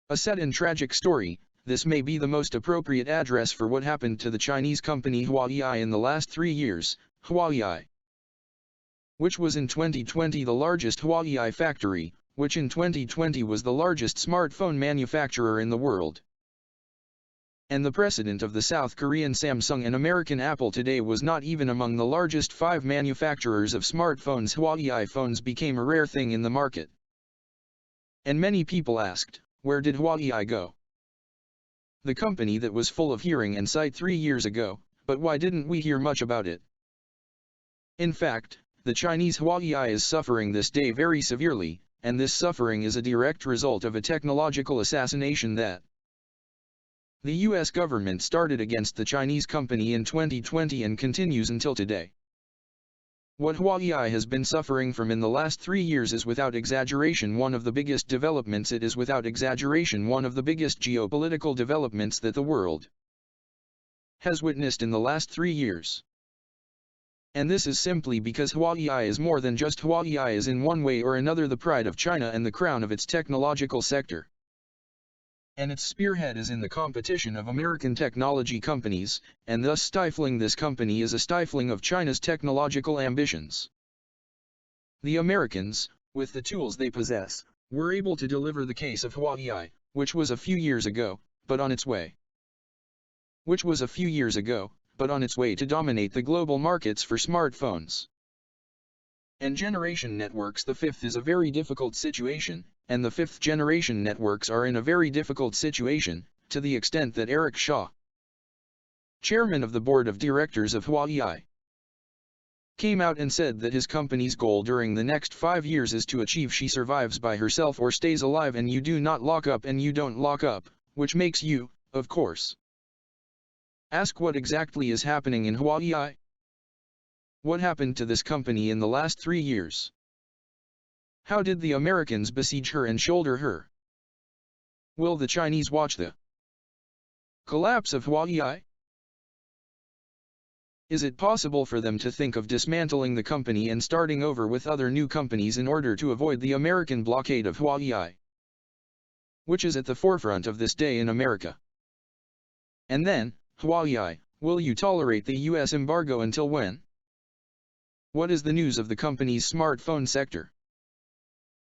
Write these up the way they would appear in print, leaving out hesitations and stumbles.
A sad and tragic story. This may be the most appropriate address for what happened to the Chinese company Huawei in the last 3 years. Huawei, which was in 2020 the largest Huawei factory, which in 2020 was the largest smartphone manufacturer in the world. And the president of the South Korean Samsung and American Apple today was not even among the largest 5 manufacturers of smartphones. Huawei phones became a rare thing in the market. And many people asked, where did Huawei go? The company that was full of hearing and sight 3 years ago, but why didn't we hear much about it? In fact, the Chinese Huawei is suffering this day very severely, and this suffering is a direct result of a technological assassination that the US government started against the Chinese company in 2020 and continues until today. What Huawei has been suffering from in the last 3 years is without exaggeration one of the biggest developments. It is without exaggeration one of the biggest geopolitical developments that the world has witnessed in the last 3 years. And this is simply because Huawei is more than just Huawei is in one way or another the pride of China and the crown of its technological sector. And its spearhead is in the competition of American technology companies, and thus stifling this company is a stifling of China's technological ambitions. The Americans, with the tools they possess, were able to deliver the case of Huawei, which was a few years ago, but on its way. To dominate the global markets for smartphones and generation networks. The fifth is a very difficult situation, and the fifth generation networks are in a very difficult situation, to the extent that Eric Shaw, chairman of the board of directors of Huawei, came out and said that his company's goal during the next 5 years is to achieve she survives by herself or stays alive, and you do not lock up and you don't lock up, which makes you, of course, ask what exactly is happening in Huawei? What happened to this company in the last 3 years? How did the Americans besiege her and shoulder her? Will the Chinese watch the collapse of Huawei? Is it possible for them to think of dismantling the company and starting over with other new companies in order to avoid the American blockade of Huawei, which is at the forefront of this day in America? And then, Huawei, will you tolerate the US embargo until when? What is the news of the company's smartphone sector?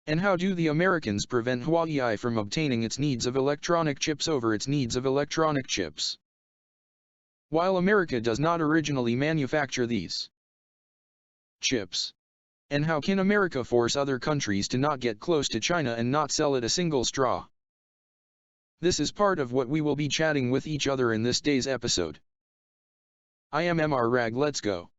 And how do the Americans prevent Huawei from obtaining its needs of electronic chips over its needs of electronic chips, while America does not originally manufacture these chips? And how can America force other countries to not get close to China and not sell it a single straw? This is part of what we will be chatting with each other in this day's episode. I am MR Rag. Let's go.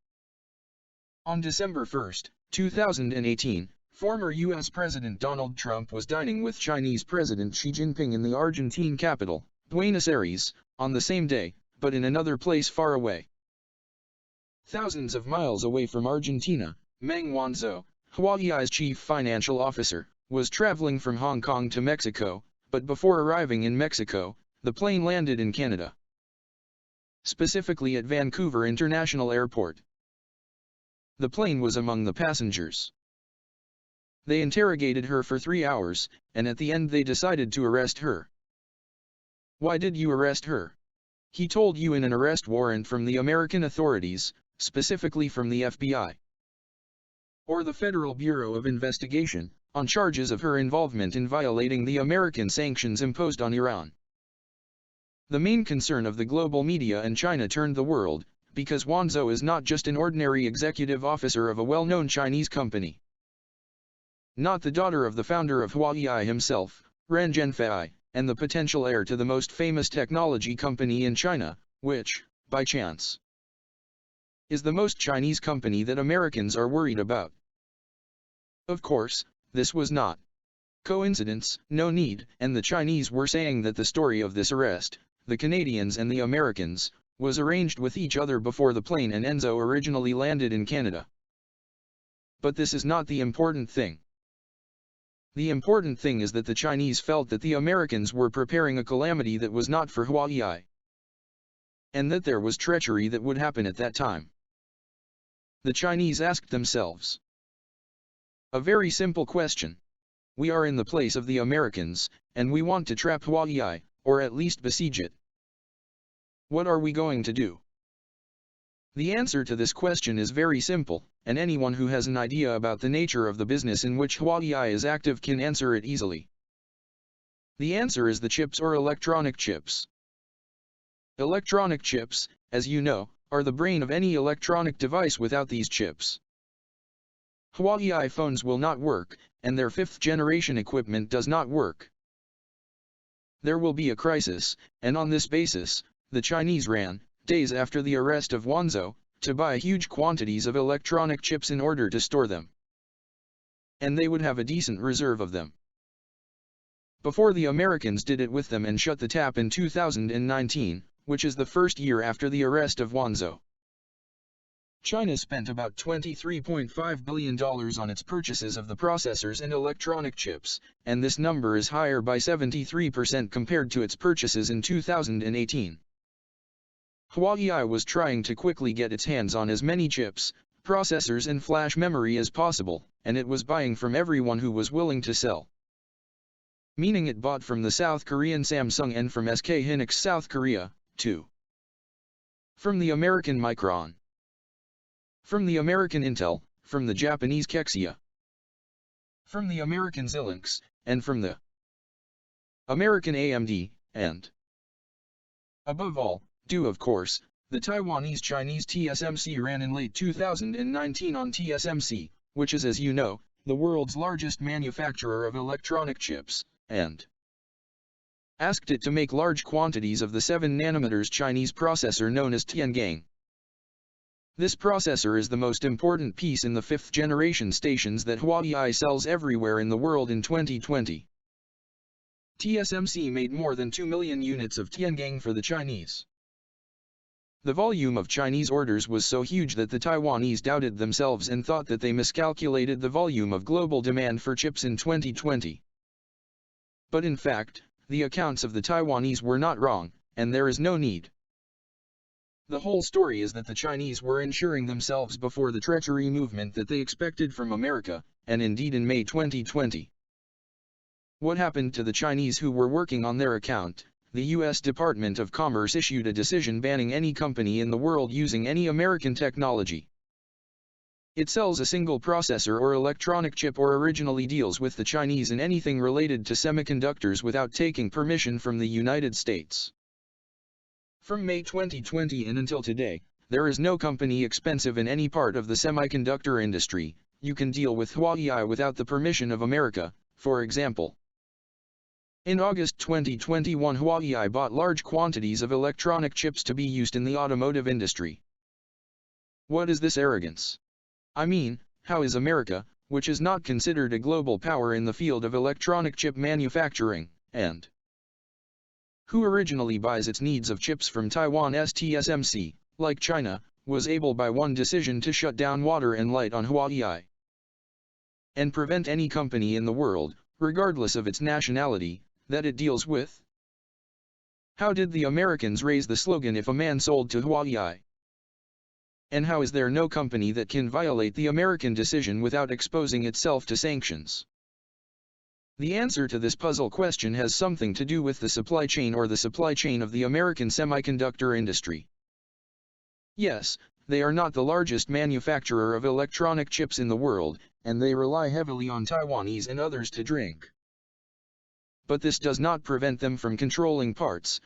On December 1, 2018, former U.S. President Donald Trump was dining with Chinese President Xi Jinping in the Argentine capital, Buenos Aires, on the same day, but in another place far away. Thousands of miles away from Argentina, Meng Wanzhou, Huawei's chief financial officer, was traveling from Hong Kong to Mexico, but before arriving in Mexico, the plane landed in Canada, specifically at Vancouver International Airport. The plane was among the passengers. They interrogated her for 3 hours, and at the end they decided to arrest her. Why did you arrest her? He told you in an arrest warrant from the American authorities, specifically from the FBI or the Federal Bureau of Investigation, on charges of her involvement in violating the American sanctions imposed on Iran. The main concern of the global media and China turned the world, because Wanzhou is not just an ordinary executive officer of a well-known Chinese company. Not the daughter of the founder of Huawei himself, Ren Zhengfei, and the potential heir to the most famous technology company in China, which, by chance, is the most Chinese company that Americans are worried about. Of course, this was not coincidence, no need, and the Chinese were saying that the story of this arrest, the Canadians and the Americans, was arranged with each other before the plane and Enzo originally landed in Canada. But this is not the important thing. The important thing is that the Chinese felt that the Americans were preparing a calamity that was not for Huawei, and that there was treachery that would happen at that time. The Chinese asked themselves a very simple question. We are in the place of the Americans, and we want to trap Huawei, or at least besiege it. What are we going to do? The answer to this question is very simple, and anyone who has an idea about the nature of the business in which Huawei is active can answer it easily. The answer is the chips or electronic chips. Electronic chips, as you know, are the brain of any electronic device without these chips. Huawei phones will not work, and their 5th generation equipment does not work. There will be a crisis, and on this basis, the Chinese ran, days after the arrest of Wanzhou, to buy huge quantities of electronic chips in order to store them. And they would have a decent reserve of them. Before the Americans did it with them and shut the tap in 2019, which is the first year after the arrest of Wanzhou. China spent about $23.5 billion on its purchases of the processors and electronic chips, and this number is higher by 73% compared to its purchases in 2018. Huawei was trying to quickly get its hands on as many chips, processors and flash memory as possible, and it was buying from everyone who was willing to sell. Meaning it bought from the South Korean Samsung and from SK Hynix South Korea, too. From the American Micron. From the American Intel, from the Japanese Kexia. From the American Xilinx, and from the American AMD, and above all, of course, the Taiwanese Chinese TSMC ran in late 2019 on TSMC, which is, as you know, the world's largest manufacturer of electronic chips, and asked it to make large quantities of the 7nm Chinese processor known as Tiangang. This processor is the most important piece in the 5th generation stations that Huawei sells everywhere in the world in 2020. TSMC made more than 2 million units of Tiangang for the Chinese. The volume of Chinese orders was so huge that the Taiwanese doubted themselves and thought that they miscalculated the volume of global demand for chips in 2020. But in fact, the accounts of the Taiwanese were not wrong, and there is no need. The whole story is that the Chinese were insuring themselves before the treachery movement that they expected from America, and indeed in May 2020. What happened to the Chinese who were working on their account? The U.S. Department of Commerce issued a decision banning any company in the world using any American technology. It sells a single processor or electronic chip or originally deals with the Chinese in anything related to semiconductors without taking permission from the United States. From May 2020 and until today, there is no company expensive in any part of the semiconductor industry. You can deal with Huawei without the permission of America, for example. In August 2021, Huawei bought large quantities of electronic chips to be used in the automotive industry. What is this arrogance? I mean, how is America, which is not considered a global power in the field of electronic chip manufacturing, and who originally buys its needs of chips from Taiwan's TSMC, like China, was able by one decision to shut down water and light on Huawei and prevent any company in the world, regardless of its nationality, that it deals with? How did the Americans raise the slogan "if a man sold to Huawei"? And how is there no company that can violate the American decision without exposing itself to sanctions? The answer to this puzzle question has something to do with the supply chain or the supply chain of the American semiconductor industry. Yes, they are not the largest manufacturer of electronic chips in the world, and they rely heavily on Taiwanese and others to drink. But this does not prevent them from controlling parts,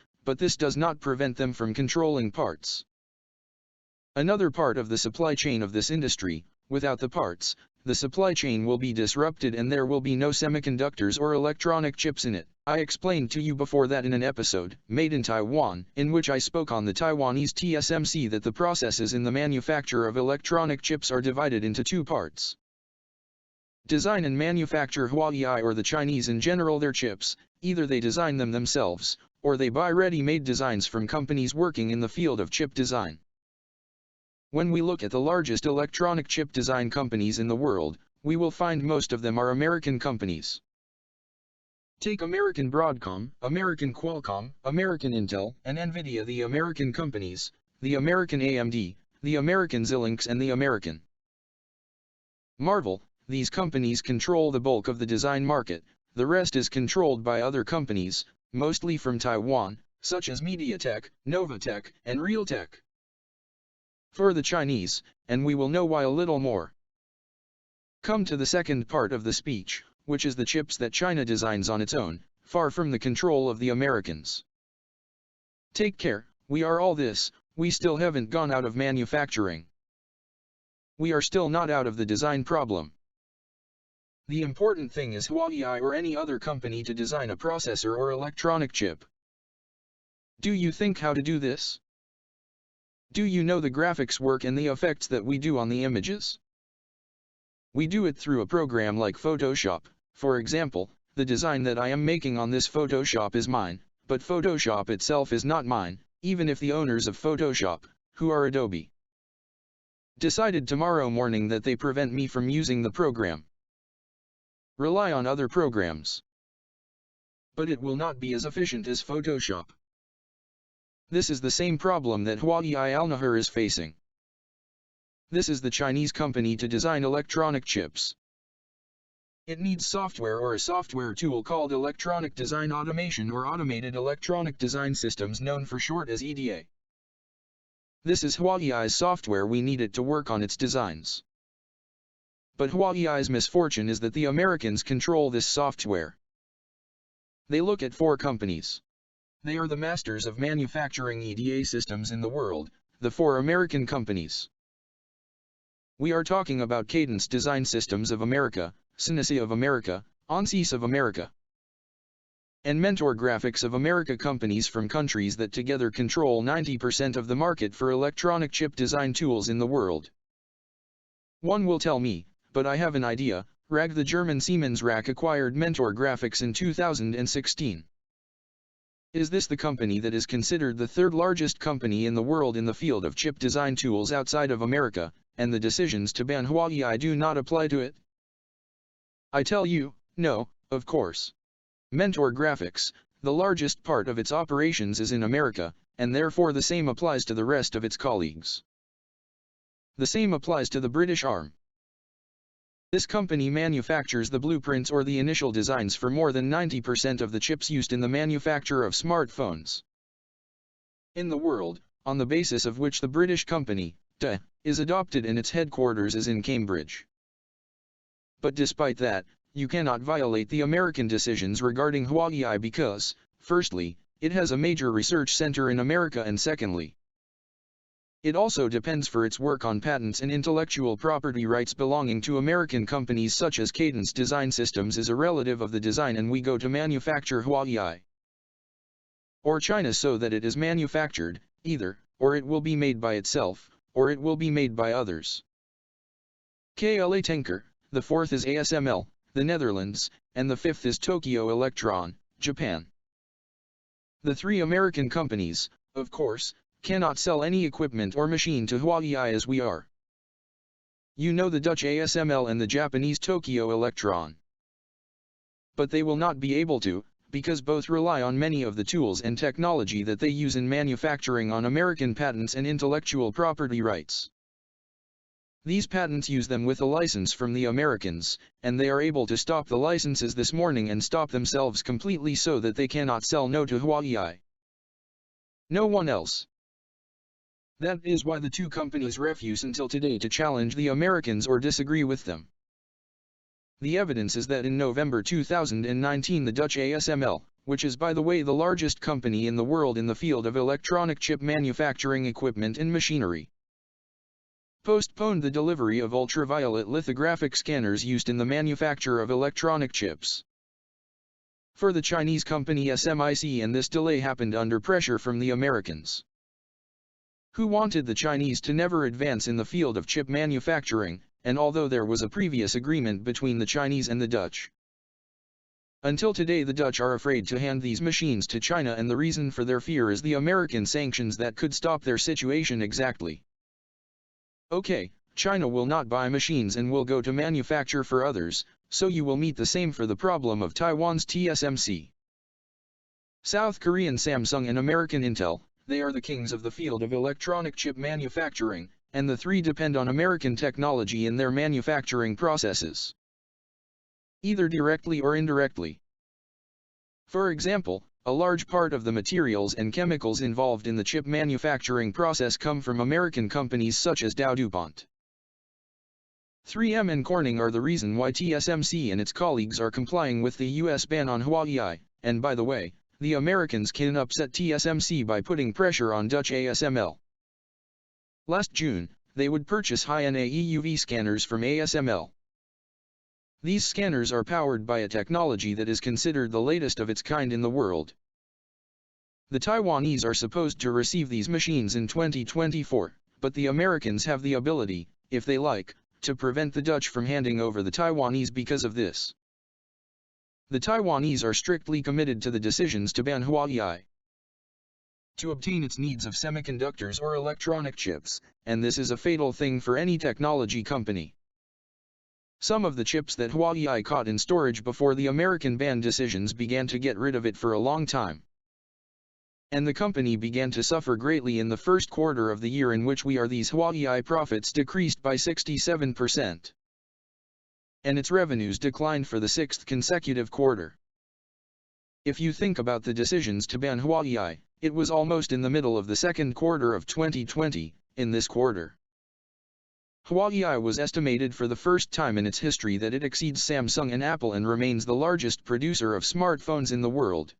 Another part of the supply chain of this industry, without the parts, the supply chain will be disrupted and there will be no semiconductors or electronic chips in it. I explained to you before that in an episode, Made in Taiwan, in which I spoke on the Taiwanese TSMC that the processes in the manufacture of electronic chips are divided into two parts. Design and manufacture Huawei or the Chinese in general their chips, either they design them themselves, or they buy ready-made designs from companies working in the field of chip design. When we look at the largest electronic chip design companies in the world, we will find most of them are American companies. Take American Broadcom, American Qualcomm, American Intel, and Nvidia, the American companies, the American AMD, the American Xilinx and the American Marvell, these companies control the bulk of the design market, the rest is controlled by other companies, mostly from Taiwan, such as MediaTek, Novatech, and Realtek. For the Chinese, and we will know why a little more. Come to the second part of the speech, which is the chips that China designs on its own, far from the control of the Americans. Take care, we are all this, we still haven't gone out of manufacturing. We are still not out of the design problem. The important thing is Huawei or any other company to design a processor or electronic chip. Do you think how to do this? Do you know the graphics work and the effects that we do on the images? We do it through a program like Photoshop. For example, the design that I am making on this Photoshop is mine, but Photoshop itself is not mine, even if the owners of Photoshop, who are Adobe, decided tomorrow morning that they prevent me from using the program. Rely on other programs. But it will not be as efficient as Photoshop. This is the same problem that Huawei Al-Nahar is facing. This is the Chinese company to design electronic chips. It needs software or a software tool called Electronic Design Automation or Automated Electronic Design Systems, known for short as EDA. This is Huawei's software. We need it to work on its designs. But Huawei's misfortune is that the Americans control this software. They look at 4 companies. They are the masters of manufacturing EDA systems in the world, the 4 American companies. We are talking about Cadence Design Systems of America, Synopsys of America, Ansys of America, and Mentor Graphics of America, companies from countries that together control 90% of the market for electronic chip design tools in the world. One will tell me, but I have an idea. RAG, the German Siemens RAG, acquired Mentor Graphics in 2016. Is this the company that is considered the 3rd largest company in the world in the field of chip design tools outside of America, and the decisions to ban Huawei do not apply to it? I tell you, no, of course. Mentor Graphics, the largest part of its operations is in America, and therefore the same applies to the rest of its colleagues. The same applies to the British arm. This company manufactures the blueprints or the initial designs for more than 90% of the chips used in the manufacture of smartphones in the world, on the basis of which the British company, TE, is adopted and its headquarters is in Cambridge. But despite that, you cannot violate the American decisions regarding Huawei because, firstly, it has a major research center in America, and secondly, it also depends for its work on patents and intellectual property rights belonging to American companies such as Cadence Design Systems is a relative of the design, and we go to manufacture Huawei or China so that it is manufactured, either, or it will be made by itself, or it will be made by others. KLA Tenker, the 4th is ASML, the Netherlands, and the 5th is Tokyo Electron, Japan. The 3 American companies, of course, cannot sell any equipment or machine to Huawei as we are. You know the Dutch ASML and the Japanese Tokyo Electron. But they will not be able to, because both rely on many of the tools and technology that they use in manufacturing on American patents and intellectual property rights. These patents use them with a license from the Americans, and they are able to stop the licenses this morning and stop themselves completely so that they cannot sell no to Huawei. No one else. That is why the 2 companies refuse until today to challenge the Americans or disagree with them. The evidence is that in November 2019 the Dutch ASML, which is by the way the largest company in the world in the field of electronic chip manufacturing equipment and machinery, postponed the delivery of ultraviolet lithographic scanners used in the manufacture of electronic chips for the Chinese company SMIC, and this delay happened under pressure from the Americans, who wanted the Chinese to never advance in the field of chip manufacturing, and although there was a previous agreement between the Chinese and the Dutch, until today the Dutch are afraid to hand these machines to China, and the reason for their fear is the American sanctions that could stop their situation exactly. Okay, China will not buy machines and will go to manufacture for others, so you will meet the same for the problem of Taiwan's TSMC, South Korean Samsung and American Intel. They are the kings of the field of electronic chip manufacturing, and the three depend on American technology in their manufacturing processes, either directly or indirectly. For example, a large part of the materials and chemicals involved in the chip manufacturing process come from American companies such as DowDuPont. 3M and Corning are the reason why TSMC and its colleagues are complying with the US ban on Huawei, and by the way, the Americans can upset TSMC by putting pressure on Dutch ASML. Last June, they would purchase high-NA EUV scanners from ASML. These scanners are powered by a technology that is considered the latest of its kind in the world. The Taiwanese are supposed to receive these machines in 2024, but the Americans have the ability, if they like, to prevent the Dutch from handing over the Taiwanese because of this. The Taiwanese are strictly committed to the decisions to ban Huawei to obtain its needs of semiconductors or electronic chips, and this is a fatal thing for any technology company. Some of the chips that Huawei caught in storage before the American ban decisions began to get rid of it for a long time. And the company began to suffer greatly in the first quarter of the year in which these Huawei profits decreased by 67%. And its revenues declined for the sixth consecutive quarter. If you think about the decisions to ban Huawei, it was almost in the middle of the second quarter of 2020, in this quarter. Huawei was estimated for the first time in its history that it exceeds Samsung and Apple and remains the largest producer of smartphones in the world.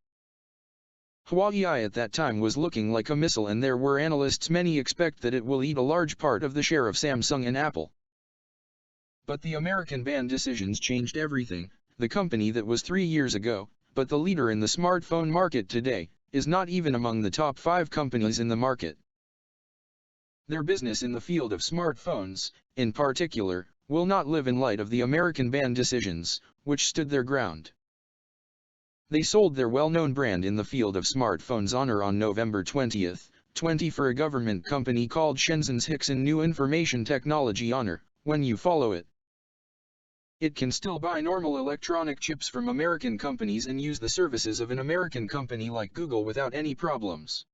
Huawei at that time was looking like a missile, and there were analysts many expect that it will eat a large part of the share of Samsung and Apple. But the American ban decisions changed everything. The company that was 3 years ago, but the leader in the smartphone market today, is not even among the top 5 companies in the market. Their business in the field of smartphones, in particular, will not live in light of the American ban decisions, which stood their ground. They sold their well-known brand in the field of smartphones Honor on November 20, 20 for a government company called Shenzhen's Hickson New Information Technology Honor. When you follow it, it can still buy normal electronic chips from American companies and use the services of an American company like Google without any problems.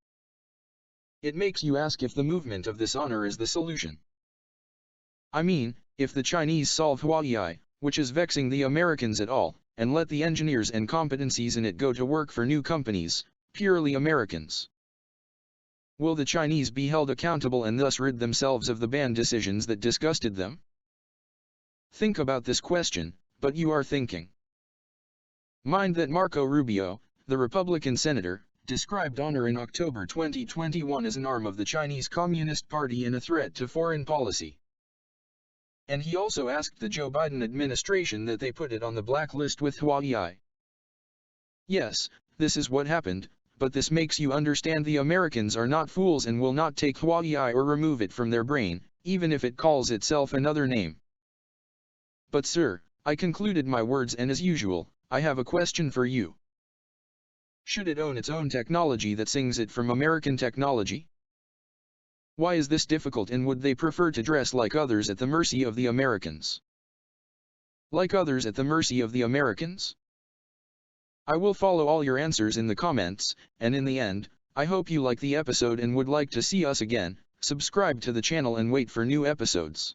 It makes you ask if the movement of this Honor is the solution. I mean, if the Chinese solve Huawei, which is vexing the Americans at all, and let the engineers and competencies in it go to work for new companies, purely Americans. Will the Chinese be held accountable and thus rid themselves of the ban decisions that disgusted them? Think about this question, but you are thinking. Mind that Marco Rubio, the Republican senator, described Honor in October 2021 as an arm of the Chinese Communist Party and a threat to foreign policy. And he also asked the Joe Biden administration that they put it on the blacklist with Huawei. Yes, this is what happened, but this makes you understand the Americans are not fools and will not take Huawei or remove it from their brain, even if it calls itself another name. But sir, I concluded my words, and as usual, I have a question for you. Should it own its own technology that sings it from American technology? Why is this difficult, and would they prefer to dress like others at the mercy of the Americans? Like others at the mercy of the Americans? I will follow all your answers in the comments, and in the end, I hope you like the episode and would like to see us again. Subscribe to the channel and wait for new episodes.